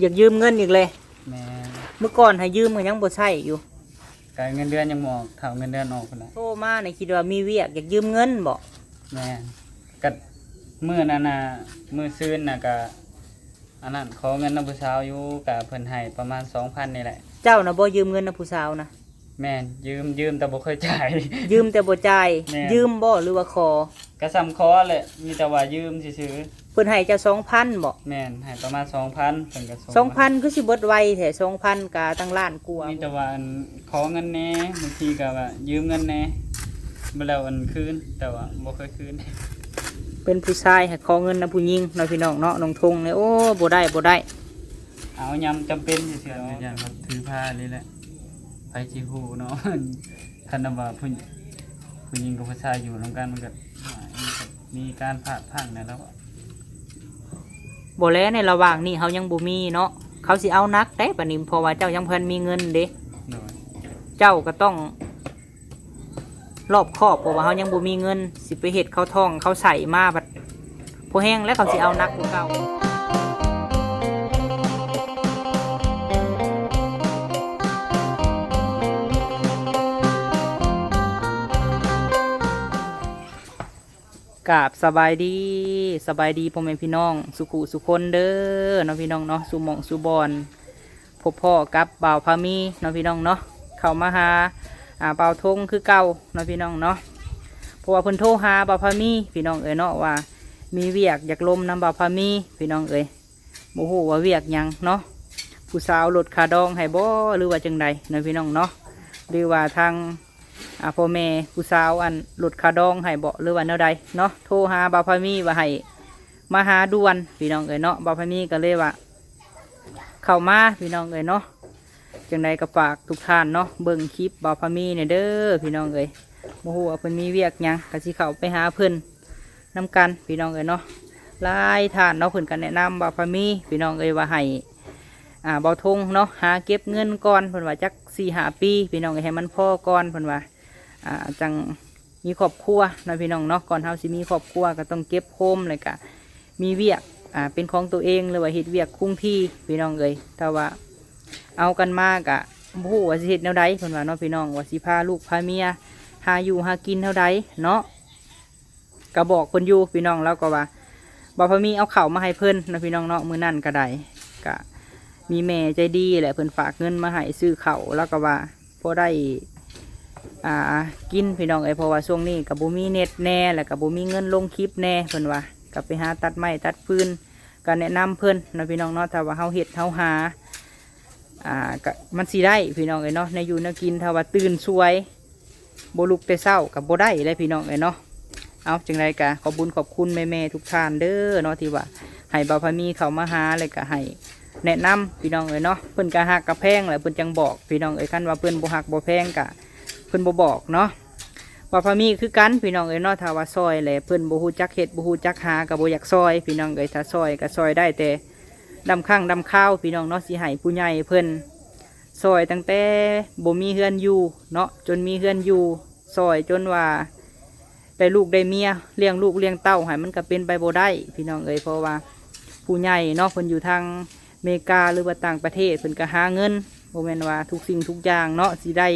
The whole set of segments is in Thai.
อยากยืมเงินอีกเลยแม่เมื่อก่อนให้ยืมก็ยังบ่ใช้อยู่การเงินเดือนยังหมอกเท่าเงินเดือนออกพุ่นน่ะโทรมาในคิดว่ามีเวียกอยากยืมเงินบ่แม่ก็มื้อนั้นน่ะมื้อซื่นน่ะก็อันนั้นขอเงินนำผู้สาวอยู่ก็เพิ่นให้ประมาณ 2,000 นี่แหละเจ้าน่ะบ่ยืมเงินนะผู้สาวนะแม่นยืมแต่บ่เคยจ่าย ยืมแต่บ่จ่ายยืมบ่หรือว่าขอก็ซ้ำขอแหละมีแต่ว่ายืมซื่อๆเพิ่นให้เจ้า 2,000 บ่แม่นให้ประมาณ 2,000 เพิ่นก็ส่ง 2,000 คือสิเบิดไวแท้ 2,000 ก็ตั้งล้านกว่ามีแต่ว่าขอเงินแหน่บางทีก็ว่ายืมเงินแหน่บ่แล้วคืนแต่ว่าบ่เคยคืนเป็นผู้ชายให้ขอเงินนะผู้หญิงเนาะพี่น้องเนาะน้องทงเนี่ยโอ้บ่ได้เอายำจำเป็นซื่อๆอย่างครับถือผ้านี่แหละไปสิฮู้เนาะ คันว่าผู้หญิงกับผู้ชายอยู่ร่วมกันมันก็มีการพลาดพลั้งนะแล้วบ่แล้วในระหว่างนี้เฮายังบ่มีเนาะเขาสิเอานักได้ปานนี้เพราะว่าเจ้ายังเพิ่นมีเงินเด้เจ้าก็ต้องรอบคอบเพราะว่าเฮายังบ่มีเงินสิไปเฮ็ดเขาท่องเขาใส่มาบัดพอแห้งแล้วเขาสิเอานักกว่าเก่ากราบสบายดีพ่อแม่พี่น้องสุขุสุคนเด้อเนาะพี่น้องเนาะสุหม่องสุบอนพบพ่อกับบ่าวพามีเนาะพี่น้องเนาะเข้ามาหาบ่าวทงคือเก่าเนาะพี่น้องเนาะเพราะว่าเพิ่นโทรหาบ่าวพามีพี่น้องเอ๋ยเนาะว่ามีเวียกอยากลมน้ำบ่าวพามีพี่น้องเอ๋ยโมโหว่าเวียกยังเนาะผู้สาวลดขาดองให้บ่หรือว่าจังใดเนาะพี่น้องเนาะหรือว่าทางพ่อแม่ผู้สาวลดขาดองให้บ่หรือว่าแนวใดเนาะโทรหาบ่าวพามีว่าให้มาหาด่วนพี่น้องเอ๋ยเนาะบ่าวพามีก็เลยว่าเข้ามาพี่น้องเอ๋ยเนาะจังใดก็ฝากทุกท่านเนาะเบิ่งคลิปบ่าวพามีเนี่ยเด้อพี่น้องเอ๋ยโมโหว่าเพิ่นมีเวียกยังก็สิเข้าไปหาเพิ่นนำกันพี่น้องเอ๋ยเนาะหลายท่านเนาะเพิ่นก็แนะนำบ่าวพามีพี่น้องเอ๋ยว่าให้บ่าวทงเนาะหาเก็บเงินก่อนเพิ่นว่าจัก4-5 ปีพี่น้องเอ๋ยให้มันพอก่อนเพิ่นว่าจังมีครอบครัวเนาะพี่น้องเนาะก่อนเฮาสิมีครอบครัวก็ต้องเก็บโฮมเลยก็มีเวียกเป็นของตัวเองหรือว่าเฮ็ดเวียกคงที่พี่น้องเอ๋ยแต่ว่าเอากันมากะบ่ฮู้ว่าสิเฮ็ดแนวใดเพิ่นว่าเนาะพี่น้องว่าสิพาลูกพาเมียหาอยู่หากินเท่าใดเนาะก็บอกเพิ่นอยู่พี่น้องแล้วก็ว่าบ่าวพามีเอาข้าวมาให้เพิ่นนะพี่น้องเนาะมื้อนั้นก็ได้ก็มีแม่ใจดีแหละเพิ่นฝากเงินมาให้ซื้อข้าวแล้วก็ว่าพอได้กินพี่น้องเพราะว่าช่วงนี้ก็บ่มีเน็ตแน่แล้วก็บ่มีเงินลงคลิปแน่เพิ่นว่าก็ไปหาตัดไม้ตัดฟืนก็แนะนำเพิ่นนะพี่น้องเนาะถ้าว่าเฮาเฮ็ดเฮาหาก็มันสิได้พี่น้องเนาะในอยู่ในกินถ้าว่าตื่นสวยบ่ลุกแต่เช้ากับบ่ได้เลยพี่น้องเนาะเอาจังไรกะขอบุญขอบคุณแม่ๆทุกท่านเด้อเนาะที่ว่าให้บ่าวพามีเข้ามาหาเลยก็ให้แนะนำพี่น้องเนาะเพิ่นก็ฮักกับแพงแหละเพิ่นจังบอกพี่น้องคันว่าเพิ่นบ่ฮักบ่แพงกะเพิ่นบ่บอกเนาะบ่าวพามีคือกันพี่น้องเนาะถ้าว่าซอยแหละเพิ่นบ่ฮู้จักเฮ็ดบ่ฮู้จักหาก็บ่อยากซอยพี่น้องถ้าซอยก็ซอยได้แต่ดำข้างดำข้าวพี่น้องเนาะสิให้ผู้ใหญ่เพิ่นซอยตั้งแต่บ่มีเฮือนอยู่เนาะจนมีเฮือนอยู่ซอยจนว่าได้ลูกได้เมียเลี้ยงลูกเลี้ยงเต้าให้มันก็เป็นไปบ่ได้พี่น้องเพราะว่าผู้ใหญ่เนาะเพิ่นอยู่ทางอเมริกาหรือว่าต่างประเทศเพิ่นก็หาเงินบ่แม่นว่าทุกสิ่งทุกอย่างเนาะสิได้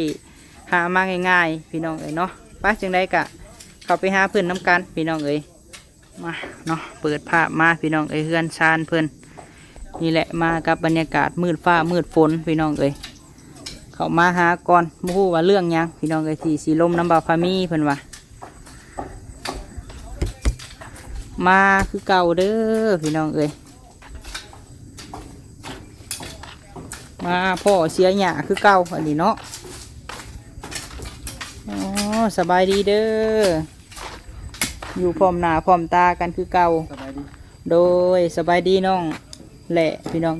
หามาง่ายๆพี่น้องเนาะป้าจังไดก็เข้าไปหาเพิ่นน้ำกันพี่น้องมาเนาะเปิดภาพมาพี่น้องเฮือนชานเพิ่นนี่แหละมากับบรรยากาศมืดฟ้ามืดฝนพี่น้องเข้ามาหาก่อนบ่ฮู้ว่าเรื่องหยังพี่น้องที่สิลมน้ำบ่าวพามีเพิ่นว่ามาคือเก่าเด้อพี่น้องมาพ่อเสียหยาคือเก่าอันนี้เนาะอ๋อสบายดีเด้ออยู่พร้อมหน้าพร้อมตากันคือเก่าโดยสบายดีน้องแหละพี่น้อง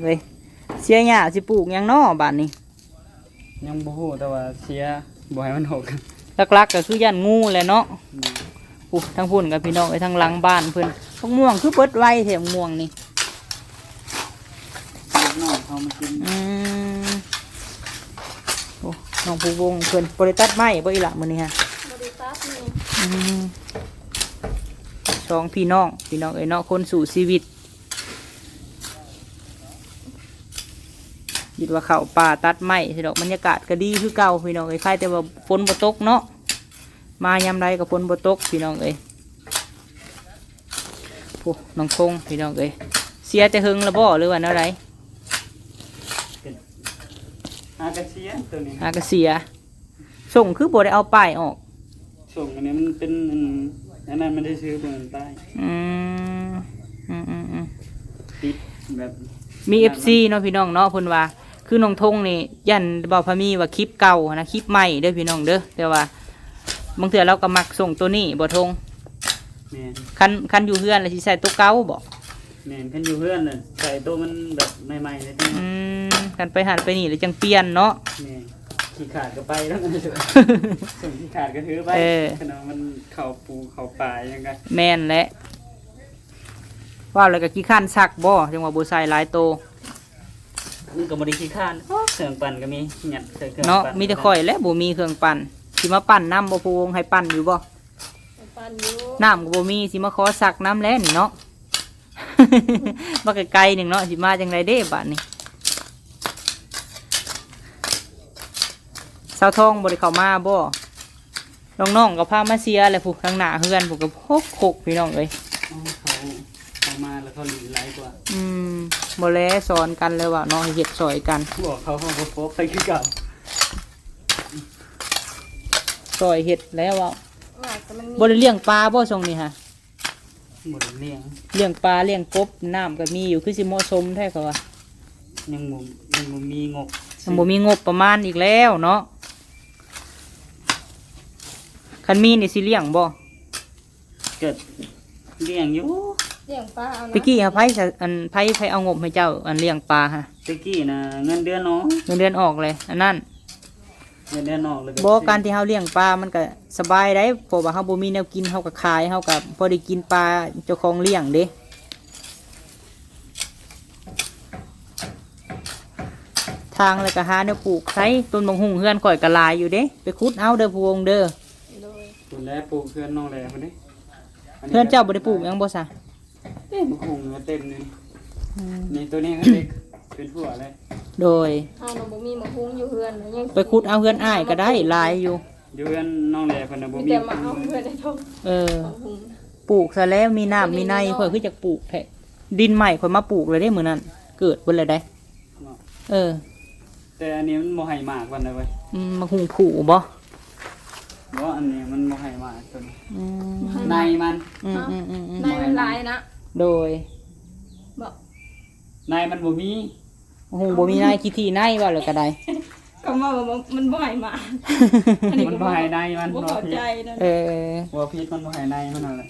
เสียหยาสิปลูกยังน้อบ้านนี้ยังบ่ฮู้แต่ว่าเสียบ่ให้มันหกลักๆก็คือย่านงูแหละเนาะทั้งพุ่นกับพี่น้องทั้งหลังบ้านเพิ่นพวกม่วงคือเปิดไว้แถมม่วงนี่น้องเขามากินโอ้น้องผู้วงเพิ่นบริตัดไม้บ่อีหละมื้อนี้ฮะบริตัดนี่สองพี่น้องเนาะคนสู่ชีวิต คิดว่าเข้าป่าตัดไม้สิดอกบรรยากาศก็ดีคือเก่าพี่น้องเอ้ยใครแต่ว่าฝนบ่ตกเนาะมายามใดก็ฝนบ่ตกพี่น้องเอ้ยโอ้น้องคงพี่น้องเอ้ยเสียแต่หึงละบ่หรือว่าแนวใด อากาเซียตัวนี้ อากาเสียส่งคือบ่ได้เอาป้ายออก ส่งอันนี้มันเป็นอันนั้นมันได้ซื้อเป็นใต้ อืมอืมอืมอืม ติดแบบ มี FC เนาะพี่น้องเนาะเพิ่นว่าคือน้องทงนี่ยันบ่าวพามีว่าคลิปเก่านะคลิปใหม่เด้อพี่น้องเด้อแต่ว่าบางเทื่อเราก็มักส่งตัวนี้บ่ทง แม่น คันอยู่เฮือนแล้วสิใส่ตัวเก่าบ่ แม่นคันอยู่เพื่อนน่ะใส่ตัวมันแบบใหม่ๆเลยที่ อืมคันไปหันไปนี่แล้วจังเปลี่ยนเนาะ แม่นขี้ขาดก็ไปแล้วนะส่งขี้ขาดก็ถือไปขนมมันเข้าปูเข้าป่ายังไง แม่นแหละว่าแล้วก็ขี้ข้านซักบ่จังว่าบ่ใส่หลายโต มันก็บ่ได้ขี้ข้านเครื่องปั่นก็มีหยัดใส่เครื่อง เนาะ ปั่ มีแต่ข่อยและบ่มีเครื่องปั่นสิมาปั่นน้ำบ่พูวงให้ปั่นอยู่บ่ ปันอยู่ น้ำก็บ่มีสิมาขอสักน้ำแล้วนี่เนาะ มาไกลๆหนึ่งเนาะสิมาจังไรเด้บัดนี้สาวทองบ่ได้เข้ามาบ่น้องๆก็พามาเสียแหละผู้ทางหน้าเฮือนผู้ก็โคกพี่น้องเอ้ย อ๋อเขามาแล้วเขาหลีไล่กว่า บ่แลสอนกันเลยว่าน้องให้เฮ็ดซอยกัน บอกเขาก็พบไปคือเก่า ซอยเฮ็ดแล้วว่า ว่าแต่มันมี บ่ได้เลี้ยงปลาบ่ช่วงนี้ฮะ หมดเลี้ยง เลี้ยงปลาเลี้ยงกบน้ำก็มีอยู่คือสิเหมาะสมแท้ก็ว่า ยังบ่มีงบ มันบ่มีงบประมาณอีกแล้วเนาะคันมีนี่สิเลี้ยงบ่ เกิดเลี้ยงอยู่ เลี้ยงปลาเอานะ ตะกี้ฮะไผจะอันไผเอางบให้เจ้าอันเลี้ยงปลาฮะ ตะกี้นะเงินเดือนน้อง เงินเดือนออกเลยอันนั้น เงินเดือนออกเลย บ่การที่เฮาเลี้ยงปลามันก็สบายได้เพราะว่าเฮาบ่มีแนวกินเฮาก็ขายเฮาก็พอได้กินปลาเจ้าของเลี้ยงเด้ทางแล้วก็หาแนวปลูกใช้ต้นบงหุ่งเฮือนข่อยก็หลายอยู่เด้ไปขุดเอาเด้อพวงเด้อ โดย คุณแล้วปลูกเพื่อนน้องแหล่คนนี้ เพื่อนเจ้าบ่ได้ปลูกหยังบ่ซะ เต็มคงเต็มเลยนี่ตัวนี้ก็เด็กเป็นผัวเลย โดย เอาหนูบ่มีหมาหุ้งอยู่เฮือนนะยัง ไปขุดเอาเฮือนอ้ายก็ได้หลายอยู่ อยู่เพื่อนน้องแหล่คนน่ะบ่ มี มี แต่มาเอาเฮือนได้ทุก เออ หมาหุ้ง ปลูกซะแล้วมีน้ำมีในข่อยคือจักปลูกแท้ดินใหม่ข่อยมาปลูกเลยได้มื้อนั้นเกิดเบิ่นเลยได้ เออ แต่อันนี้มันบ่ให้มากวันเลยเว้ย มาหุงผูบ่ เพราะอันนี้มันบ่ให้มากตัวนี้ อืม ในมัน ในมันหลายนะ โดย บอก ในมันบ่มี หุงบ่มีนายขี้ที่นายว่าเลยก็ได้ ก็ว่ามันบ่ให้มา มันบ่ให้ในมัน บ่ บ่ เข้า พิษ ใจนั่น เออ บ่พิษมันบ่ให้ในมันนั่นแหละ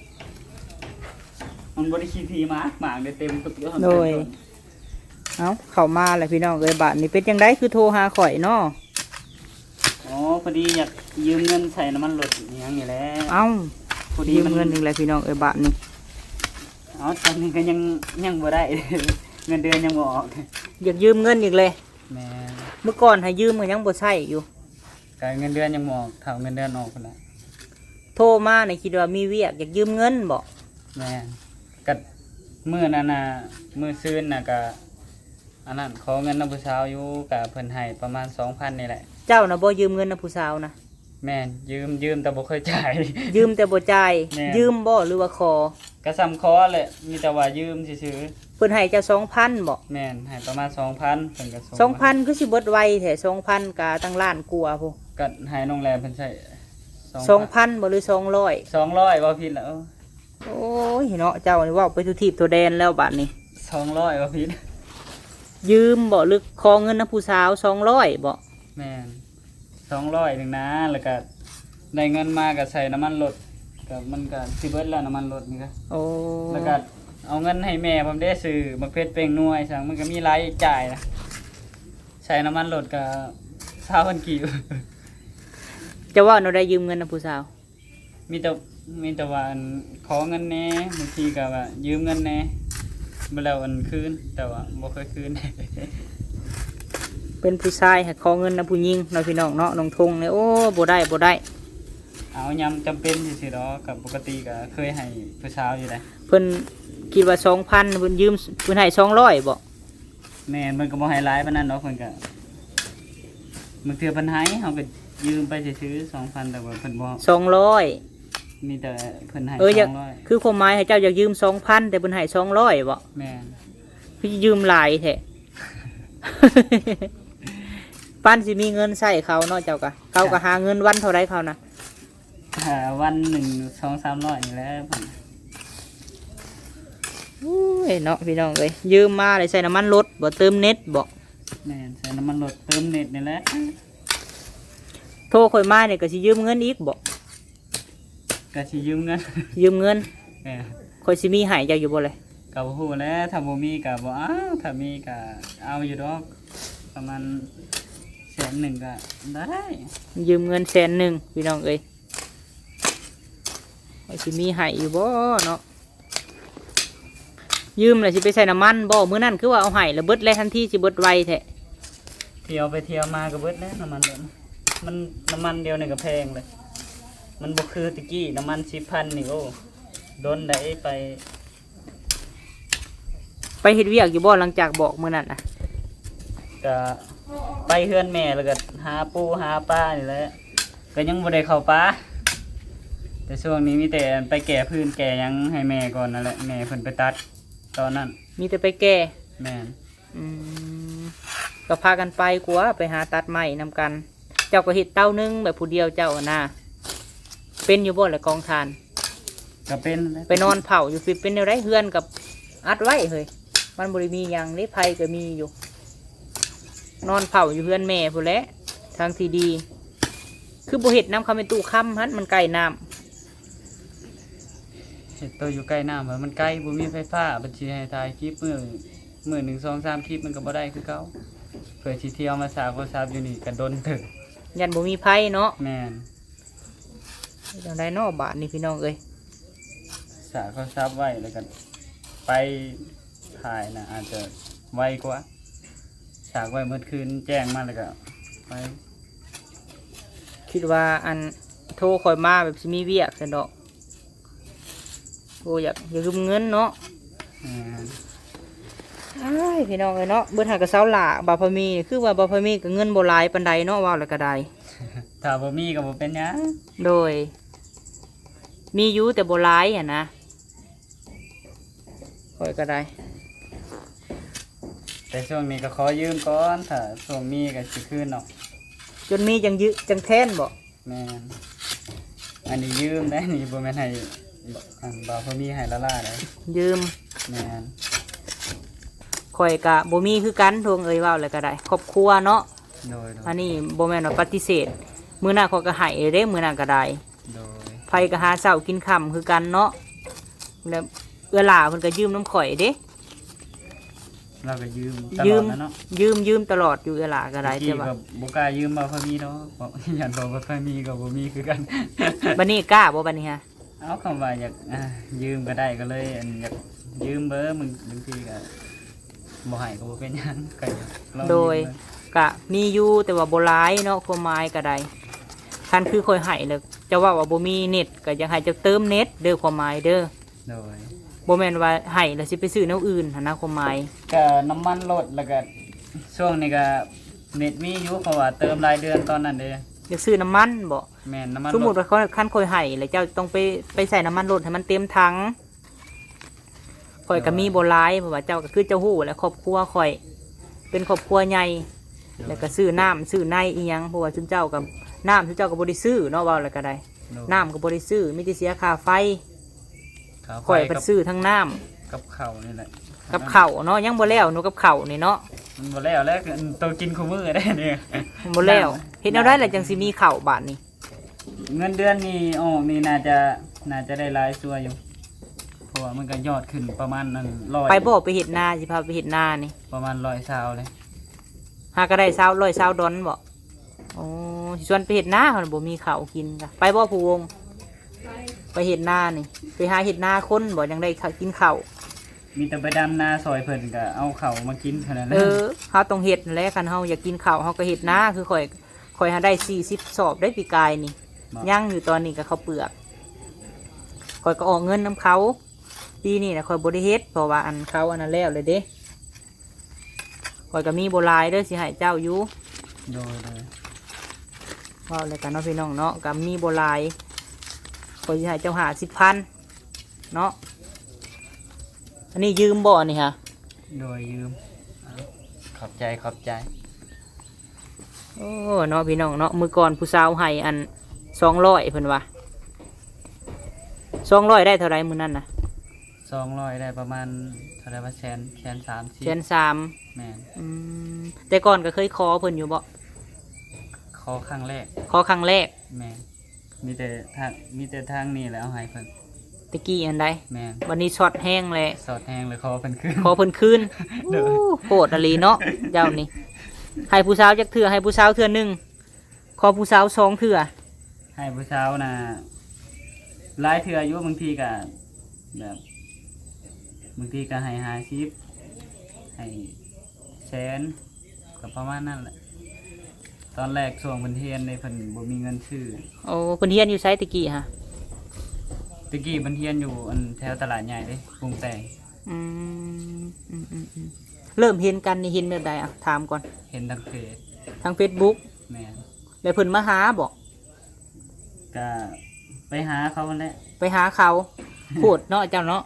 มันบ่ได้ขี้ทีมากได้เต็มทุกเรื่อง โดย เอาเข้ามาแล้วพี่น้องเอ้ยบาทนี่เป็นจังไดคือโทรหาข่อยเนาะ อ๋อพอดีอยากยืมเงินใส่น้ำมันรถอหย่างนี้แหละ เอ้า พอดี ยืม มัน เงินอีกแล้วพี่น้องเอ้ยบาทนี่ เอาตอนนี้ก็ยังบ่ได้ เงินเดือนยังบ่ออก อยากยืมเงินอีกเลย แม่ เมื่อก่อนให้ยืมก็ยังบ่ใช้อยู่ การเงินเดือนยังบ่ออกถ้าเงินเดือนออกพุ่นน่ะ โทรมาในคิดว่ามีเวียกอยากยืมเงินบ่ แม่ก็มื้อนั้นน่ะมื้อซื่นน่ะก็อันนั้นขอเงินนำผู้สาวอยู่ก็เพิ่นให้ประมาณ 2,000 นี่แหละ เจ้าน่ะบ่ยืมเงินนะผู้สาวนะ แม่นยืมแต่บ่เคยจ่าย ยืมแต่บ่จ่าย แม่ ยืมบ่หรือว่าขอ ก็ซ้ำคอแหละมีแต่ว่ายืมซื่อ เพิ่นให้เจ้า2,000บ่ ๆแม่นให้ประมาณ 2,000เพิ่นก็ส่งมา 2,000คือสิเบิดไวแท้2,000กะตั้งล้านกว่าพุ ก็ให้น้องแรมเพิ่นใช้ 2,000บ่หรือ200 200ว่าผิดแล้ว โอ้ยเนาะเจ้านี่เว้าไปทุกทีบตัวแดนแล้วบัดนี้ 200ว่าผิด ยืมบ่หรือขอเงินนะผู้สาว200บ่ แม่น200นึงนะแล้วก็ได้เงินมาก็ใส่น้ำมันรถก็มันก็สิเบิดแล้วน้ำมันรถนี่ก็ โอ้ แล้วก็เอาเงินให้แม่ผมได้ซื้อบักเพชรเป่งหน่วยสั่งมันก็มีรายจ่ายนะใช้น้ำมันรถก็20,000กีบ จะว่าเราได้ยืมเงินนะผู้สาว มีแต่ว่าอันขอเงินแหน่บางทีก็ว่ายืมเงินแหน่บ่แล้วอันคืนแต่ว่าบ่เคยคืน เป็นผู้ชายให้ขอเงินนะผู้หญิงเนาะพี่น้องเนาะน้องทงเนี่ยโอ้บ่ได้บ่ได้ เอายามจำเป็นซื่อๆดอกกับปกติก็เคยให้ผู้สาวอยู่แล้ว เพิ่นคิดว่า2,000เพิ่นยืมเพิ่นให้200บ่ แ แม่นมันก็บ่ให้หลายปานนั้นเนาะเพิ่นก็บางเทื่อเพิ่นให้เฮาก็ยืมไปซื้อๆ 2,000แต่ว่าเพิ่นบ่ 200 มีแต่เพิ่นให้ อยาก 200 คือความหมายให้เจ้าอยากยืม 2,000 แต่เพิ่นให้200บ่ แม่น คือยืมหลายแท้ ปั้นสิมีเงินใช้เขาเนาะเจ้าก็เขาก็หาเงินวันเท่าไรเขานะ วันหนึ่ง200-300นี่แหละเพิ่น อุ้ยเนาะพี่น้องเอ้ยยืมมาเลยใส่น้ำมันรถบ่เติมเน็ตบ่ แม่นใส่น้ำมันรถเติมเน็ตนี่แหละ โทรข่อยมาเนี่ยก็สิยืมเงินอีกบ่ ก็สิยืมเงิน ยืมเงิน แม่น ข่อยสิมีให้เจ้าอยู่บ่เลย ก็บ่ฮู้แหล้วถ้าบ่มีก็บ่เอาถ้ามีก็เอาอยู่ดอกประมาณ100,000ก็ได้ ยืมเงิน100,000พี่น้องเอ้ยข่อยสิมีให้อยู่บ่เนาะยืมแล้วสิไปใส่น้ำมันบ่มื้อนั้นคือว่าเอาให้แล้วเบิดเลยทันทีสิเบิดไวแท้ เที่ยวไปเที่ยวมาก็เบิดแล้วน้ำมันเดือนมันน้ำมันเดียวนี่ก็แพงเลยมันบ่คือตะกี้น้ำมัน 10,000 นี่โอ้โดนได้ไป ไปเฮ็ดเวียกอยู่บ่หลังจากบอกมื้อนั้นน่ะ ก็ไปเฮือนแม่แล้วก็หาปูหาปลานี่แหละก็ยังบ่ได้เข้าป่าแต่ช่วงนี้มีแต่ไปแก่พื้นแก่หยังให้แม่ก่อนนั่นแหละแม่เพิ่นไปตัดตอนนั้น มีแต่ไปแก้ แม่น อืมก็พากันไปกว่าไปหาตัดไม้นำกัน เจ้าก็เฮ็ดเต้านึงแบบผู้เดียวเจ้าอะนะเป็นอยู่บ่ละกองทาน ก็เป็น ไปนอนเผาอยู่ฟิเป็นแนวไรเฮือนกับอัดไว้เฮ้ยมันบริมีอย่างนี้ภัยก็มีอยู่ นอนเผาอยู่เฮือนแม่ผู้นแหละทางที่ดี คือบ่เห็ดน้ำคำเป็นตู้ค่ำฮันมันไก่น้ เฮ็ดตัวอยู่ใกล้น้ำมันใกล้บ่มีไฟฟ้าบัดสิให้ถ่ายคลิปมื้อ1 2 3คลิปมันก็บ่ได้คือเก่าเพื่อสิเที่ยวมาสาวโทรศัพท์อยู่นี่ก็ดนถึก ำยันบ่มีภัยเนาะ แม่น จังไดเนาะบาทนี่พี่น้องเอ้ย สาวโทรศัพท์ไว้แล้วก็ไปถ่ายนะอาจจะไวกว่าสากไว้เมื่อคืนแจ้งมาแล้วก็ไป คิดว่าอันโทรคอยมาแบบสิมีเวียกซะเนาะโอ้อยากยืมเงินเนาะ แม่น อ้ายพี่น้องเอ้ยเนาะเบิ่นหากระเซาหล่าบาพมีนี่คือว่าบาพมีก็เงินบ่หลายปานใดเนาะว่าแล้วก็ได้ ถ้าบ่มีก็บ่เป็นหยัง โดย มีอยู่แต่บ่หลายอ่ะนะค่อยก็ได้ แต่ช่วงนี้ก็ขอยืมก่อนถ้าช่วงมีก็สิคืนเนาะ จนมีจังแท่นบ่ แม่นอันนี้ยืมได้นี่บ่แม่นให้อันบ่าวเขามีให้ละล่าได้ ยืม แม่น ข่อยก็บ่มีคือกันทวงเอ้ยเว้าแล้วก็ได้ครอบครัวเนาะ โดย อันนี้บ่แม่นว่าปฏิเสธมื้อหน้าข่อยก็ให้เด้มื้อหน้าก็ได้ โดย ไผก็หาเช้ากินค่ำคือกันเนาะแล้วเอื้อหล่าเพิ่นก็ยืมน้ำข่อยเด้ เราก็ยืมตล ยื อ ม ดนะเนาะ ยืมตลอดอยู่เอื้อหล่าก็ได้ เมื่อ แต่ กี้ ว่า ก็บ่กล้ายืมบ่าวเขามีเนาะเพราะยันบ่ค่อยมีก็บ่มีคือกัน บัดนี้กล้าบ่บัดนี้ฮะ เอาคำว่าอยากยืมก็ได้ก็เลยอันอยากยืมเบอร์มึงบางทีก็บ่ให้ก็บ่เป็นหยังก็อยากลอง โดย มเบิ่ง ก็มีอยู่แต่ว่าบ่หลายเนาะความหมายก็ได้คันคือข่อยให้แล้วจะว่าบ่มีเน็ตก็อยากให้เจ้าเติมเน็ตเด้อความหมายเด้อ โดย บ่แม่นว่าให้แล้วสิไปซื้อแนวอื่นหันนะความหมาย ก็น้ำมันลดแล้วก็ช่วงนี้ก็เน็ตมีอยู่เพราะว่าเติมรายเดือนตอนนั้นเด้ อยากซื้อน้ำมันบ่ แม่นน้ำมัน สมมุติ ลด ว่าคันข่อยให้แล้วเจ้าต้องไปใส่น้ำมันรถให้มันเต็มถังข่อยก็มีบ่หลายเพราะว่าเจ้าก็คือเจ้าฮู้แหละครอบครัวข่อยเป็นครอบครัวใหญ่แล้วก็ซื้อน้ำซื้อในอีหยังเพราะว่าชุมเจ้ากับน้ำชุมเจ้าก็บ่ได้ซื้อเนาะว่าแล้วก็ได้ โดย น้ำก็บ่ได้ซื้อมีแต่เสียค่าไฟ ข้าว ข่อย ไฟ ก็ซื้อทั้งน้ำ กับข้าวนี่แหละ กับข้าวเนาะยังบ่แล้วหนูกับข้าวนี่เนาะ มันบ่แล้วแล้วก็ตัวกินคู่มื้อได้เนี่ย บ่แล้วเฮ็ดแนวได้ล่ะจังสิมีข้าวบาดนี้ เงินเดือนนี่ออกนี่น่าจะได้หลายซัวอยู่เพราะว่ามันก็ยอดขึ้นประมาณนั้น100 ไปบ่ไปเฮ็ดนาสิพาไปเฮ็ดนานี่ ประมาณ100เลย หาก็ได้100ดอนบ่โอ้สิชวนไปเฮ็ดนาเขาน่ะบ่มีข้าวกินจ้ะไปบ่ผู้วง ไป ไปเฮ็ดนานี่ไปหาเฮ็ดนาคนบ่ยังได้กินข้าว มีแต่ไปดำนาซอยเพิ่นก็เอาข้าวมากินเท่านั้นแห เอ ละ อเฮาต้องเฮ็ดนั่นแหละคันเฮาอยากกินข้าวเฮาก็เฮ็ดนาคือข่อยหาได้40สอบได้ปีกายนี่ย่างอยู่ตอนนี้ก็ข้าวเปลือกข่อยก็ออกเงินนํเขาปีนี้น่ะข่อยบ่ได้เฮ็ดเพราะว่าอันเขาอันนั้นแล้วเลยเด้ ข่อยก็มีโบหลายเด้อสิให้เจ้าอยู่ โดย เว้าเลยกันเนาะพี่น้องเนาะก็มีโบหลายข่อยสิให้เจ้า50,000เนาะอันนี้ยืมบ่นี่ฮะ โดยยืมเอาขอบใจ โอ้เนาะพี่น้องเนาะมื้อก่อนผู้สาวให้อัน200เพิ่นว่า200ได้เท่าไรมื้อนั้นน่ะ 200ได้ประมาณเท่าไหร่ว่าแสนสามสิ แสนสาม แม่น แต่ก่อนก็เคยขอเพิ่นอยู่บ่ ขอครั้งแรก ขอครั้งแรก แม่นมีแต่ทางนี้แหล้วเอาให้เพิ่น ตะกี้อันใด แม่น วันนี้ช็อตแห้งเลย สอดแห้งเลยขอเพิ่นคืน ขอเพิ่นคืน เด้อ โอ้โหดอหลีเนาะเจ้านี่ให้ผู้สาวจักเทื่อให้ผู้สาวเทื่อหนึงขอผู้สาว2เทื่อ ให้ผู้เช้านะหลายเทื่ออยู่บางทีก็แบบบางทีก็ให้50ให้แสนก็ประมาณนั้นแหละตอนแรกช่วงเพิ่นเรียนในเพิ่นบ่มีเงินซื้อ โอ้เพิ่นเฮียนอยู่ไสตะกี้ฮะ ตะกี้เพิ่นเรียนอยู่อันแถวตลาดใหญ่เด้กรุงแต่ง อืมเริ่มเห็นกันนี่เห็นแบบใดอ่ะถามก่อน เห็นทางเฟซ ทาง Facebook แม่น แล้วเพิ่นมาหาบ่ ก็ไปหาเขาแหละ ไปหาเขาพูดเนาะเจ้าเนาะ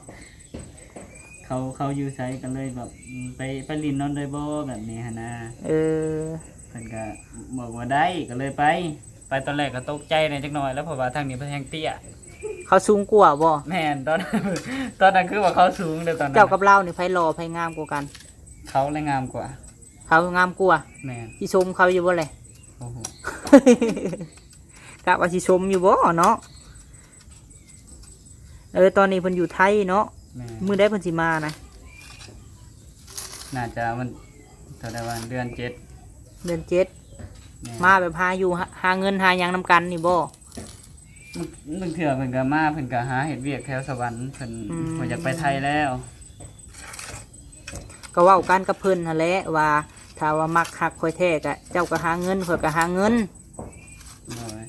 เขาอยู่ไสกันเลยแบบไปลินนอนเลยบ่แบบนี้หั่นนะ เออ เพิ่นก็บอกว่าได้ก็เลยไปตอนแรกก็ตกใจในจักหน่อยแล้วเพราะว่าทางนี้เพิ่นแฮงเตี้ย เขาสูงกว่าบ่ แม่นตอน ตอนนั้นคือว่าเขาสูงเด้อตอนนั้น เจ้ากับเรานี่ไผหล่อไผงามกว่ากัน เขาเลยงามกว่า เขางามกว่า แม่น สิชมเขาอยู่บ่เลย โอ้โห กะว่าสิชมอยู่บ่เนาะตอนนี้เพิ่นอยู่ไทยเนาะ แม่น มื้อใดเพิ่นสิมานะ น่าจะมันเท่าใดว่าเดือน7 เดือน7 แม่น มาแบบหาอยู่หาเงินหาหยังนำกันนี่บ่ บางเทื่อเพิ่นก็มาเพิ่นก็หาเฮ็ดเวียกแถวสวรรค์เพิ่นบ่อยากไปไทยแล้ว ก็เว้ากันกับเพิ่นนั่นแหละว่าถ้าว่ามักฮักค่อยแท้ก็เจ้าก็หาเงินข่อยก็หาเงิน โอ้ย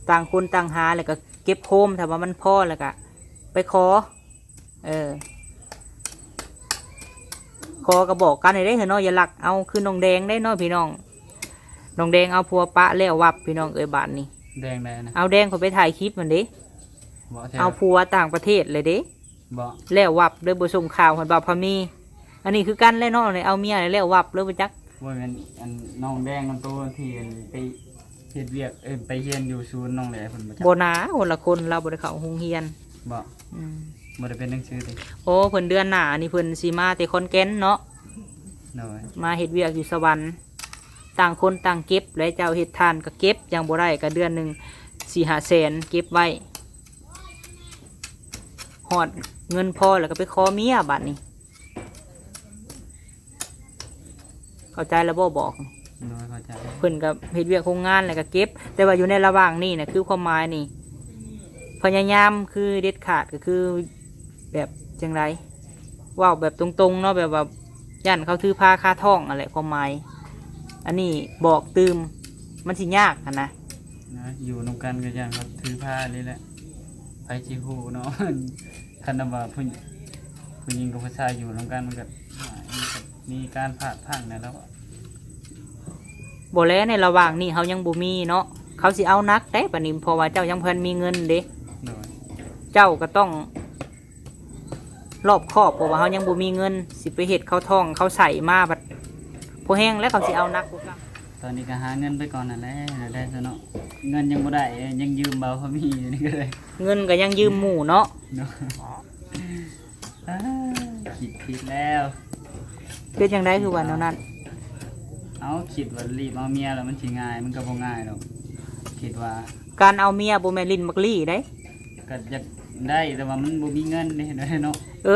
ต่างคนต่างหาแล้วก็เก็บโฮมถ้าว่ามันพอแล้วก็ไปขอขอก็บอกกันให้ได้เถอะเนาะอย่าหลักเอาคือน้องแดงได้เนาะพี่น้องน้องแดงเอาผัวปะแล้ววับพี่น้องบาดนี้ แดงได้นะ เอาแดงเขาไปถ่ายคลิปมันเด้ บ่แท้ เอาผัวต่างประเทศเลยเด้ บ่ แล้ววับเด้อบ่ส่งข่าวหันบ่าวพามี อันนี้คือกันแล้วเนาะเลยเอาเมียแล้ววับเลยบ่จัก ว่าเป็นอันน้องแดงมันโตที่ไปเฮ็ดเวียกไปเรียนอยู่ศูนย์น้องแหล่เพิ่นบ่จัก บ่หนาคนละคนเราบ่ได้เข้าโรงเรียน บ่ อืม บ่ได้เป็นหนังสือติ โอ้เพิ่นเดือนหน้านี่เพิ่นสิมาแต่ขอนแก่นเนาะ น้อย มาเฮ็ดเวียกอยู่สวรรค์ต่างคนต่างเก็บและเจ้าเฮ็ดทานก็เก็บยังบ่ได้ก็เดือนหนึง4-5 แสนเก็บไว้ฮอดเงินพอแล้วก็ไปขอเมียบัดนี้เข้าใจแล้วบ่บอก น้อยเข้าใจ เพิ่นก็เฮ็ดเวียกโรงงานแล้วก็เก็บ แต่ว่าอยู่ในระหว่างนี้น่ะคือความหมายนี่พยายามคือเด็ดขาดก็คือแบบจังไรเว้าแบบตรงๆเนาะแบบว่าย่านเขาถือผ้าคาท้องอะไรความหมายอันนี้บอกตืมมันสิยากอะนะ นะอยู่นำกันก็อย่างครับถือผ้านี่แหละไปสิฮู้เนาะ คันว่าผู้หญิงกับผู้ชายอยู่นำกันมันก็มีการพลาดพลั้งนะแล้ว บ่แล้วในระหว่างนี้เขายังบ่มีเนาะเขาสิเอานักได้ปะนี้เพราะว่าเจ้ายังเพิ่นมีเงินเด้ น้อย เจ้าก็ต้องรอบคอบเพราะว่าเขายังบ่มีเงินสิไปเฮ็ดเขาท้องเขาใส่มาบัดพอแห้งแล้วเขาสิเอานักกว่ากัน ตอนนี้ก็หาเงินไปก่อนนั่นแหละได้ซะเนาะเงินยังบ่ได้ยังยืมเบาเขามีนี่ก็เลย เงินก็ยังยืมหมู่เนาะ เนาะอ้าคิดแล้ว เป็นจังไดคือว่าแนวนั้น เอาคิดว่ารีบเอาเมียแล้วมันสิง่ายมันก็บ่ง่ายหรอกคิดว่า การเอาเมียบ่แม่นลิ้นมักลี่ได้ ก็อยากได้แต่ว่ามันบ่มีเงินนี่เนาะ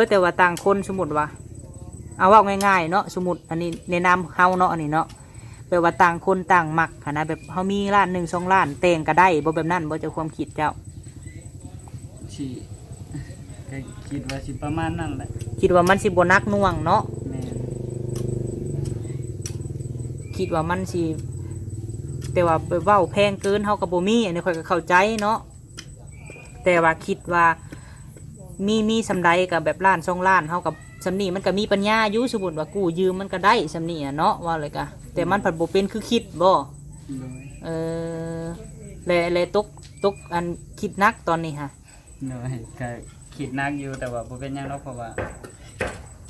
แต่ว่าต่างคนสมมุติว่า เอาเว่าง่ายๆเนาะสมมุติอันนี้แนะนำเฮาเนาะอันนี้เนาะแปลว่าต่างคนต่างมักหั้นนะแบบเฮามีล้าน1 2ล้านแต่งก็ได้บ่แบบนั้นบ่เจะความคิดเจ้า สิก็คิดว่าสิประมาณนั้นแหละ คิดว่ามันสิบ่นักหน่วงเนาะ แม่น คิ คิดว่ามันสิแต่ว่าไปเว้าแพงเกินเฮาก็บ่มีอันนี้ข่อยก็เข้าใจเนาะแต่ว่าคิดว่ามีสำใดกับแบบล้าน2ล้านเฮากับ สำนีมันก็มีปัญญาอยู่สมมุติว่ากู้ยืมมันก็ได้สำนีอะเนาะว่าเลยกะแต่มันผัดบ่เป็นคือคิดบ่ โดย เออเลยตกอันคิดนักตอนนี้ค่ะ โดยก็คิดหนักอยู่แต่ว่าบ่เป็นหยังเนาะเพราะว่า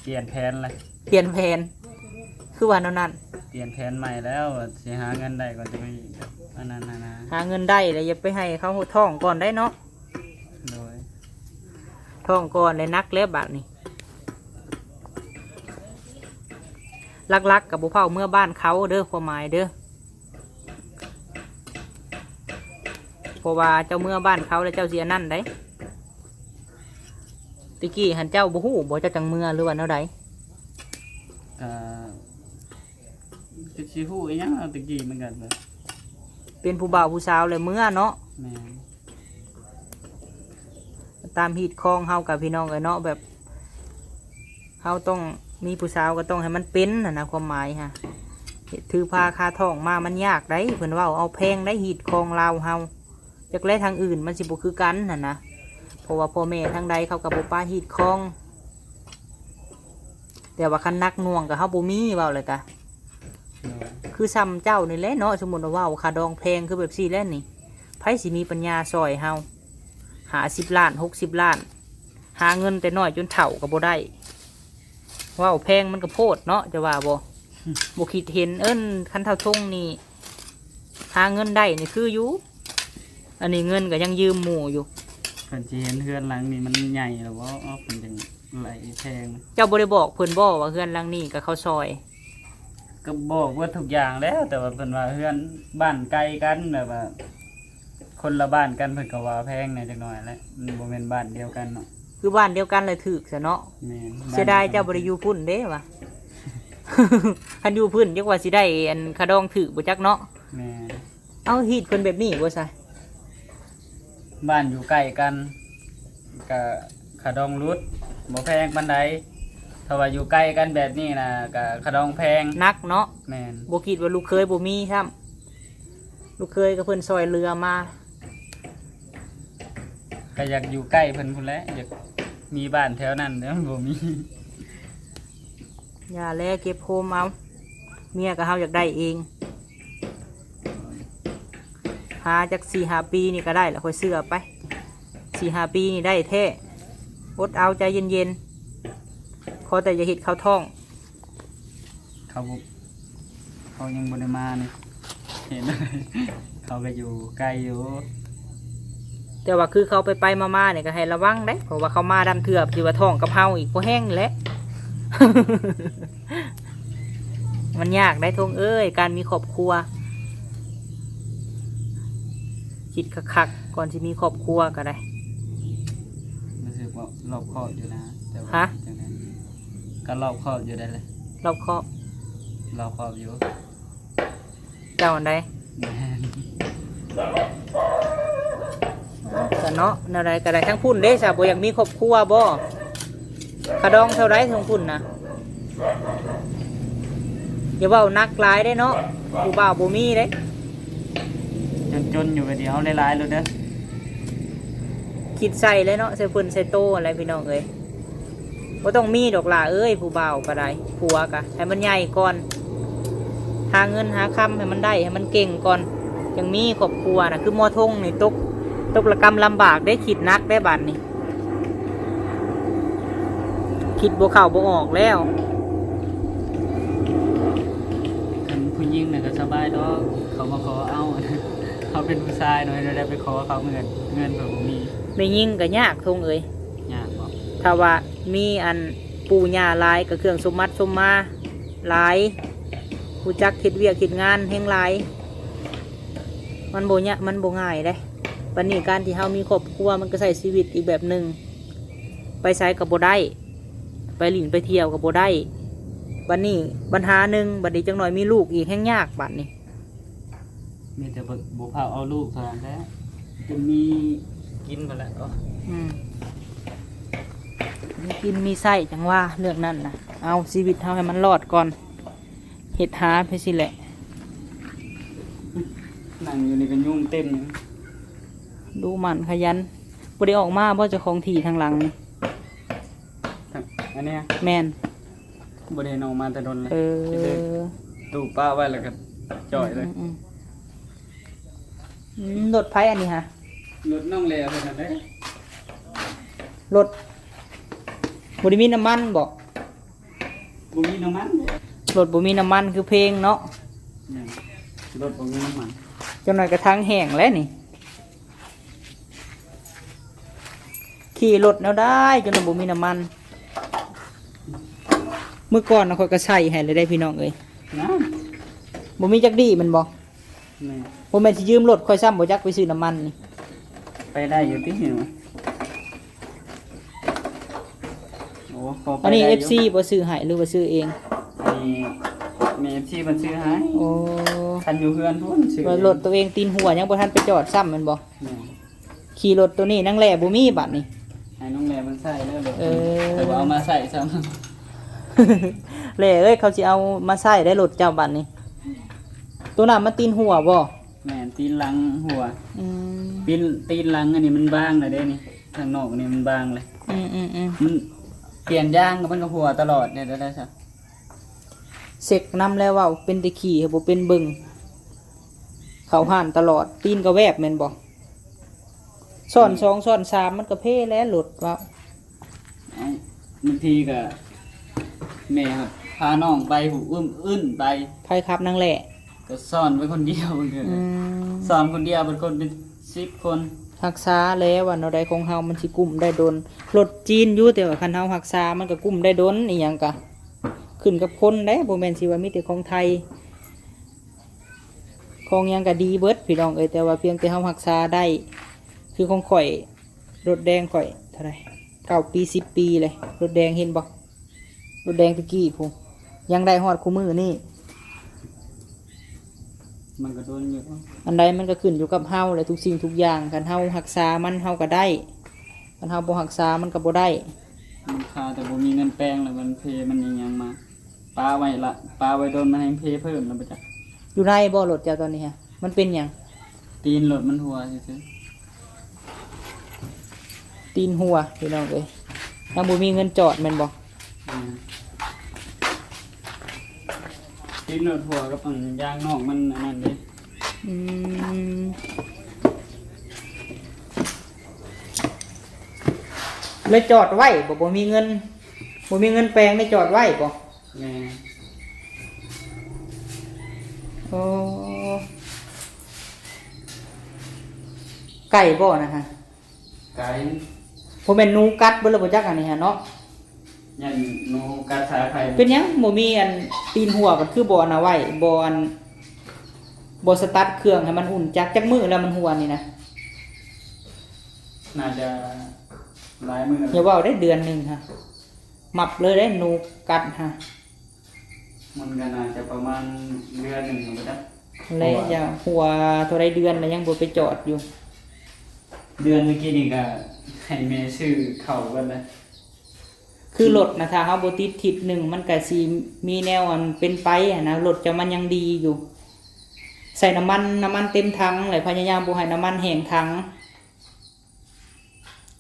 เปลี่ยนแผนเลย เปลี่ยนแผนคือว่านั้น เปลี่ยนแผนใหม่แล้วสิหาเงินได้ก่อนจะไปอันนั้นนะ หาเงินได้เลยอย่าไปให้เขาท่องก่อนได้เนาะ โดย ท่องก่อนเลยนักแล้วบาดนี้ลักๆกับบุเผาเมื่อบ้านเขาเด้อความหมายเด้อเพราะว่าเจ้าเมื่อบ้านเขาแล้วเจ้าเสียนั่นได้ตะกี้หันเจ้าบ่ฮู้บ่เจ้าจังเมื่อหรือว่าแนวใด ก็สิฮู้อีหยังเอาตะกี้เหมือนกันเลย เป็นผู้บ่าวผู้สาวเลยเมื่อเนาะ แม่น ตามฮีดคองเฮากับพี่น้องเลยเนาะแบบเฮาต้องมีผู้สาวก็ต้องให้มันเป็นนะความหมายฮะถือพาคาท่องมามันยากได้เพิ่นว่าเอาแพงได้ฮีดคองลาวเฮาจากแลทางอื่นมันสิบ่คือกันนะเพราะว่าพ่อแม่ทางใดเขากับบ่ป้าฮีดคอง แต่ว่าคันนักหน่วงกับเฮาบ่มีเว้าเลยกะ โดย คือซ้ำเจ้านี่แหละเนาะสมมุติว่าคาดองแพงคือแบบซี่แล้วนี่ไผสิมีปัญญาซอยเฮาหา10 ล้าน60 ล้านหาเงินแต่น้อยจนเฒ่าก็บ่ได้ว้าวแพงมันก็โพดเนาะจะว่าบ่ บ่คิดเห็นคันเท่าทงนี่หาเงินได้นี่คืออยู่อันนี้เงินก็ยังยืมหมู่อยู่ เพิ่นสิเห็นเฮือนหลังนี้มันใหญ่แล้วบ่เพิ่นจังไหลแพง เจ้าบ่ได้บอกเพิ่นบ่ว่าเฮือนหลังนี้ก็เขาซอย ก็บอกว่าทุกอย่างแล้วแต่ว่าเพิ่นว่าเฮือนบ้านไกลกันแบบว่า คนละบ้านกันเพิ่นก็ว่าแพงแหน่จักหน่อยแหละมันบ่แม่นบ้านเดียวกันเนาะ คือบ้านเดียวกันเลยถึกซะเนาะ แม่น เสียดายเจ้าบ่ได้อยู่พุ่นเด้ว่ะ คันอยู่พุ่นจักว่าสิได้อันคาดองถึกบ่จักเนาะ แม่น เอาฮีดเพิ่นแบบนี้บ่ซะ บ้านอยู่ใกล้กันก็ขาดองรุดบ่แพงปานใดถ้าว่าอยู่ใกล้กันแบบนี้นะก็ขาดองแพง นักเนาะ แม่น บ่คิดว่าลูกเคยบ่มีซ้ำลูกเคยก็เพิ่นซอยเรือมา ก็อยากอยู่ใกล้เพิ่นพุ่นแหละอยากมีบ้านแถวนั้นแต่มันบ่มี อย่าแลเก็บโฮมเอาเมียก็เฮาอยากได้เองหาจัก4-5 ปีนี่ก็ได้แล้วค่อยซื้อเอาไป 4-5 ปีนี่ได้แท้อดเอาใจเย็นๆขอแต่อย่าเฮ็ดเข้าท้อง เขาบ่เขายังบ่ได้มานี่เห็น เขาก็อยู่ใกล้อยู่ แต่ว่าคือเขาไปมาเนี่ยก็ให้ระวังได้เพราะว่าเขามาดำเถื่อสิว่าท้องกับเฮาอีกบ่แห้งนี่แหละ มันยากได้ทงเอ้ยการมีครอบครัวคิดคักๆก่อนสิมีครอบครัวก็ได้ รู้สึกว่ารอบคอบอยู่นะแต่ว่า ฮะ จังได๋ก็รอบคอบอยู่ได้เลย รอบคอบ รอบคอบอยู่ เจ้าอันใด แม่น ก็เนาะแนวใดก็ได้ทั้งพุ่นเด้ซะบ่อยากมีครอบครัวบ่ขะดองเท่าไรทั้งพุ่นนะอย่าเว้านักหลายได้เนาะผู้บ่าวบ่มีเด้ จนอยู่ก็เดียวหลายๆเลยเด้อ คิดใส่เลยเนาะใส่เพิ่นใส่โตอะไรพี่น้องเอ้ยบ่ต้องมีดอกล่ะเอ้ยผู้บ่าวก็ได้ผัวก็ให้มันใหญ่ก่อนหาเงินหาคำให้มันได้ให้มันเก่งก่อนจังมีครอบครัวน่ะคือมอทงนี่ตกระกรรมลำบากได้คิดนักได้บัดนี้คิดบ่เข้าบ่ออกแล้ว คันผู้หญิงน่ะก็สบายดอกเขามาขอเอา เขาเป็นผู้ชายหน่อยเราได้ไปขอเขาเงินเพิ่นบ่มี ไม่ยิ่งก็ยากทงเอ้ย ยากบ่ ถ้าว่ามีอันปูญาหลายก็เครื่องสมมัติสมมาหลายผู้จักคิดเวียกคิดงานแห่งหลายมันโบเนี่ยมันโบง่ายเด้ปันนี้การที่เฮามีครอบครัวมันก็ใช้ชีวิตอีกแบบหนึ่งไปใช้กับโบได้ไปหลินไปเที่ยวกับโบได้บัดนี้ปัญหาหนึ่งบัดนี้จังหน่อยมีลูกอีกแห่งยากบัดนี้ มีแต่บ่พาเอาลูกเท่านั้นแหละจะมีกินไปแล้ว อืมมีกินมีไส้จังว่าเรื่องนั้นนะเอาชีวิตเฮาให้มันรอดก่อนเฮ็ดหาไปสิแหละ นั่งอยู่นี่ก็ยุ่งเต็มอยู่ ดูหมันขยันบ่ได้ออกมาบ่เจ้าของที่ทางหลังนี่ อันเนี้ย แม่น บ่ได้นอกมาแต่โดนเลย เออ ตู้ป้าไว้แล้วก็จ่อยเลย รถไผอันนี้ฮะ รถน้องแลเพิ่นนั่นเด้ รถบ่ได้มีน้ำมันบ่ บ่มีน้ำมัน รถบ่มีน้ำมันคือเพลงเนาะ นี่รถบ่มีน้ำมัน จนหน่อยกระทั่งแห้งแล้วนี่ขี่รถแนวได้จนว่าบ่มีน้ำมันเมื่อก่อนน่ะข่อยก็ใช้ให้เลยได้พี่น้องเอ้ย นะ บ่มีจักดีแมันบ่ นี่ บ่แม่นสิยืมรถข่อยซ้ำบ่จักไปซื้อน้ำมันนี่ ไปได้อยู่ที่หิวโอ้พอไป อันนี้ ได้ยู่ FC บ่ซื้อให้หรือว่าซื้อเอง อันนี้มี FC มันซื้อให้ โอ้ คันอยู่เฮือนพุ่นซื้อ ว่ารถตัวเองตีนหัวยังบ่ทันไปจอดซ้ำแมันบ่ นี่ ขี่รถตัวนี้นั่งแลบ่มีบัดนี่ ให้น้องแลมันใส่แล้วเลย เออ แต่ว่าเอามาใส่ซ้ำ แล่เอ้ยเขาสิเอามาใส่ได้รถเจ้าบัดนี่ตัวนั้นมันตีนหัวบ่ แม่นตีนหลังหัว อืม ตีนหลังอันนี้มันบางนะเด้นี่ทางนอกนี่มันบางเลย อืม มันเปลี่ยนยางกับมันก็หัวตลอดเนี่ยได้ใช่ เสกนำแล้วว่าเป็นตะขี่บ่เป็นเบิ่งเขาห่านตลอดตีนก็แวบแม่นบ่ซ่อน2ซ่อน3มันก็เพ่แล้วรถว่า เอาบางทีก็แม่ครับพาน้องไปหูอึ้นไป ไผขับนั่งแหละ ก็ซ่อนไว้คนเดียวบางที อืม ซ่อนคนเดียวเป็นคนเป็น10 คน รักษาแล้วว่าแนวใดของเฮามันสิกุมได้โดนรถจีนอยู่แต่ว่าคันเฮารักษามันก็กุมได้โดนอีหยังกะขึ้นกับคนเด้บ่แม่นสิว่ามีแต่ของไทยของหยังก็ดีเบิดพี่น้องเอ้ยแต่ว่าเพียงแต่เฮารักษาได้ คือของข่อยรถแดงข่อยเท่าไหร่9 ปี10 ปีเลยรถแดงเห็นบ่รถแดงตะกี้พูยังได้ฮอดคู่มือนี่ มันก็โดนอยู่ อันใดมันก็ขึ้นอยู่กับเฮาเลยทุกสิ่งทุกอย่างคันเฮารักษามันเฮาก็ได้คันเฮาบ่รักษามันก็บ่ได้ มันคาแต่บ่มีเงินแปลงแล้วมันเพมันยังมาปลาไว้ละปลาไว้โดนมันให้เพเพิ่มแล้วบ่จัก อยู่ในบ่รถเจ้าตอนนี้ฮะมันเป็นหยัง ตีนรถมันหัวซื่อ ตีนหัวพี่น้องเอ้ยยังบ่มีเงินจอดแม่นบ่ ๆตีนรถหัวกับฝั่งยางนอกมันอันนั้นเด้ อืมเลยจอดไว้บ่มีเงินบ่มีเงินแปลงได้จอดไว้บ่ แม่ โอ้ไก่บ่นะฮะ ไก่ บ่แม่นหนูกัดเบิ่แล้วบ่จักอันนี้ฮะเนาะ ยันโนกาสายไฟ เป็นหยังบ่มีอันตีนหัวก็คือบ่อันเอาไว้บ่อันบ่สตาร์ทเครื่องให้มันอุ่นจักมื้อแล้วมันหัวนี่นะ น่าจะหลายมื้อ อย่าเว้าได้เดือนหนึงฮะมับเลยได้หนูกัดฮะ มันก็น่าจะประมาณเดือนหนึงบ่ได้ แล้วอย่าหัวเท่าไรเดือนแล้วยังบ่ไปจอดอยู่ เดือนเมื่อกี้นี่ก็ให้แม่ซื้อข้าวกันเลย คือรถนะถ้าเฮาบ่ติดทิศหนึ่งมันก็สิมีแนวอันเป็นไปอะนะรถจะมันยังดีอยู่ ใส่น้ำมันเต็มถังเลยพยายามบ่ให้น้ำมันแห้งถัง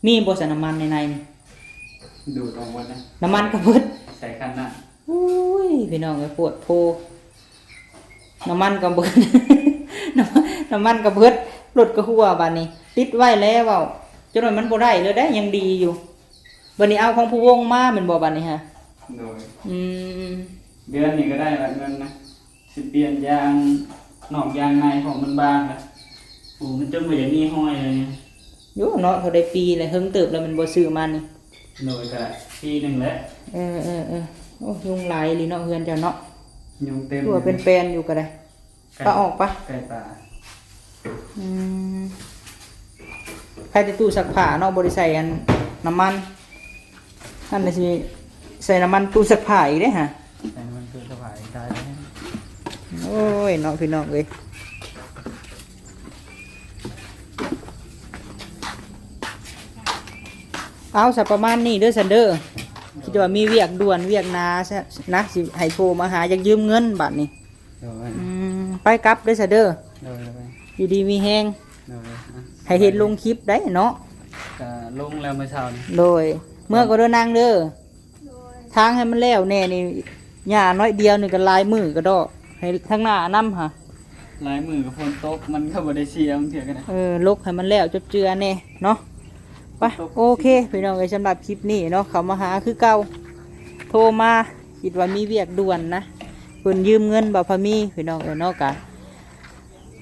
มีบ่ใส่น้ำมันในนี่ ดูดออกหมดนะ น้ำมันก็เบิด ใส่คันน่ะ อุ้ยพี่น้องเอ้ยปวดโพน้ำมันก็เบิด น้ำมันก็เบิดรถก็หัวบัดนี้ ติดไว้แล้วเว้าจนว่ามันบ่ได้เลยได้ยังดีอยู่บัดนี้เอาของผู้วงมาแม่นบ่บัดนี้ฮะ โดย อืม เดือนนี้ก็ได้ละเงินนะสิเปลี่ยนยางนอกยางในของมันบางละโอ้มันจนบ่อย่างนี้ห้อยเลยเนี่ย อยู่เนาะเท่าได้ปีเลยเฮิงเติบแล้วมันบ่ซื้อมานี่ โดยก็ปีหนึงแล้ว เออโอ้ยุงหลายอีหลีเนาะเฮือนเจ้าเนาะ ยุงเต็ม ตัวเป็นแปลนอยู่ก็ได้ปะออกปะ ไก่ป่า อืมใครจะตู้ซักผ้าเนาะบ่ได้ใส่อันน้ำมันนั่นน่ะสิใส่น้ำมันตู้ซักผ้าอีกเด้ฮะ แต่มันคือสบายใจแล้ว โอ้ยน้องพี่น้องเอ้ยเอาสักประมาณนี้เด้อซันเด้อคิดว่ามีเวียกด่วนเวียกนาซะนะสิให้โทรมาหาอยากยืมเงินบัดนี้ โดย ไปกลับเด้อซันเด้อ โดย อยู่ดีมีแฮง โดย ให้เห็นลงคลิปได้เนาะ ก็ลงแล้วเมื่อเช้านี่ โดยเมื่อก็เดินนางเด้อ โดย ทางให้มันแล้วแน่นี่หญ้าน้อยเดียวนี่ก็ลายมือก็ดอกให้ทั้งหน้านํหะ ลายมือกับฝนตกมันก็บ่ได้เสียมันเถื่อกันนะ ลกให้มันแล้วจบเจือแน่เนาะไปโอเคพี่น้องเอ้ยสำหรับคลิปนี้เนาะเขามาหาคือเก่าโทรมาคิดว่ามีเวียกด่วนนะเพิ่นยืมเงินบ่พอมีพี่น้องเอ้ยเนาะกะ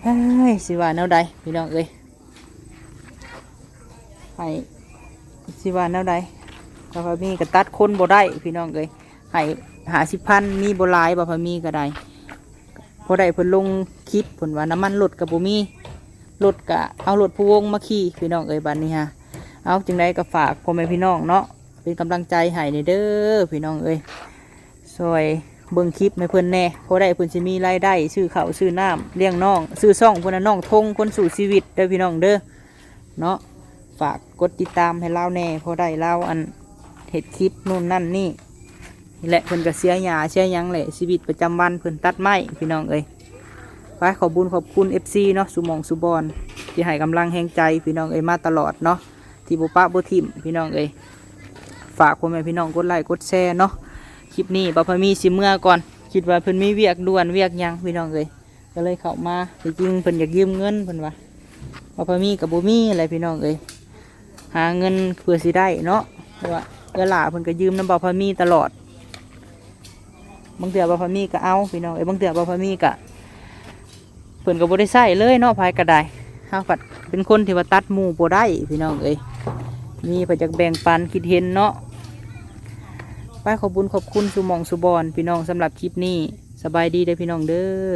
เฮ้ยสิว่าแนวใดพี่น้องเอ้ยให้สิว่าแนวใดบ่พอมีก็ตัดคนบ่ได้พี่น้องเอ้ยให้50,000มีบ่หลายบ่พอมีก็ได้พอได้เพิ่นลงคลิปเพิ่นว่าน้ำมันรถก็บ่มีรถก็เอารถผู้วงมาขี่พี่น้องเอ้ยบัดนี้ฮะเอาจึงได้ก็ฝากพ่อแม่พี่น้องเนาะเป็นกำลังใจให้เด้อพี่น้องเอ้ยซอยเบิ่งคลิปให้เพิ่นแน่พอได้เพิ่นสิมีรายได้ซื้อข้าวซื้อน้ำเลี้ยงน้องซื้อซ่องเพิ่นน่ะน้องทงคนสู่ชีวิตเด้อพี่น้องเด้อเนาะฝากกดติดตามให้เราแน่พอได้เราอันเฮ็ดคลิปนู่นนั่นนี่และเพิ่นก็เสียหญ้าเสียหยังแหละชีวิตประจำวันเพิ่นตัดไม้พี่น้องเอ้ยไปขอบคุณ FC เนาะสุหม่องสุบอนที่ให้กำลังแห่งใจพี่น้องเอ้ยมาตลอดเนาะที่บ่ปะบ่ทิ่มพี่น้องเอ้ยฝากพ่อแม่พี่น้องกดไลค์กดแชร์เนาะคลิปนี้บ่พอมีสิเมื่อก่อนคิดว่าเพิ่นมีเวียกด่วนเวียกหยังพี่น้องเอ้ยก็เลยเข้ามาจริงๆเพิ่นอยากยืมเงินเพิ่นว่าบ่พอมีก็บ่มีอะไรพี่น้องเอ้ยหาเงินเพื่อสิได้เนาะเพราะว่าเวลาเพิ่นก็ยืมนำบ่พอมีตลอดบางเทื่อบ่พอมีก็เอาพี่น้องเอ้ยบางเทื่อบ่พอมีก็เพิ่นก็บ่ได้ใช้เลยเนาะภายก็ได้เฮาก็เป็นคนที่ว่าตัดหมู่บ่ได้พี่น้องเอ้ยมีเพิ่นจักแบ่งปันคิดเห็นเนาะไปขอบคุณสุหม่องสุบอนพี่น้องสำหรับคลิปนี้สบายดีเด้อพี่น้องเด้อ